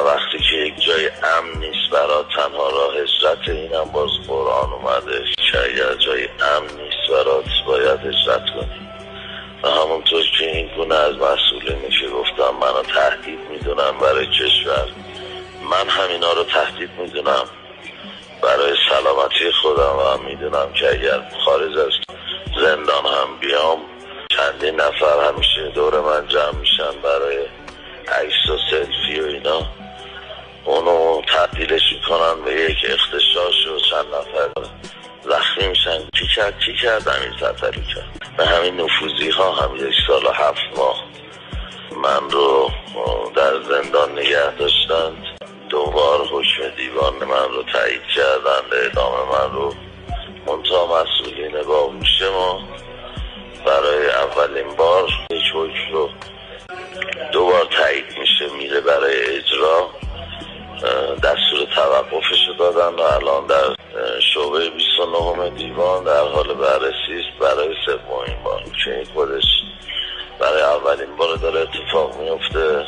وقتی که یک جای امن نیست برای تنها راه هجرت، اینم باز قرآن اومده که اگر جای امن نیست برات باید هجرت کنی. و همونطور که این گونه از مسئولینی که گفتم منو تهدید میدونم برای کشور، من همینا رو تهدید میدونم برای سلامتی خودم و میدونم که اگر خارج از زندان هم بیام چندین نفر همیشه دور من جمع میشن برای عکس و سلفی و اینا، اونو تبدیلش میکنن به یک اختشاش و چند نفر زخمی میشن. کی کرد امیر تتری کرد. به همین نفوذی ها هم 1 سال و 7 ماه من رو در زندان نگه داشتند. 2 بار حکم دیوان من رو تایید کردن، اعدام من رو. منتها مسئولین باهوش ما برای اولین بار یک حکم رو 2 بار تایید میشه میره برای اجرا، دستور توقفش رو دادن و الان در شعبه 29 دیوان در حال بررسی است برای 3مین بار که این خودش برای اولین بار داره اتفاق میفته.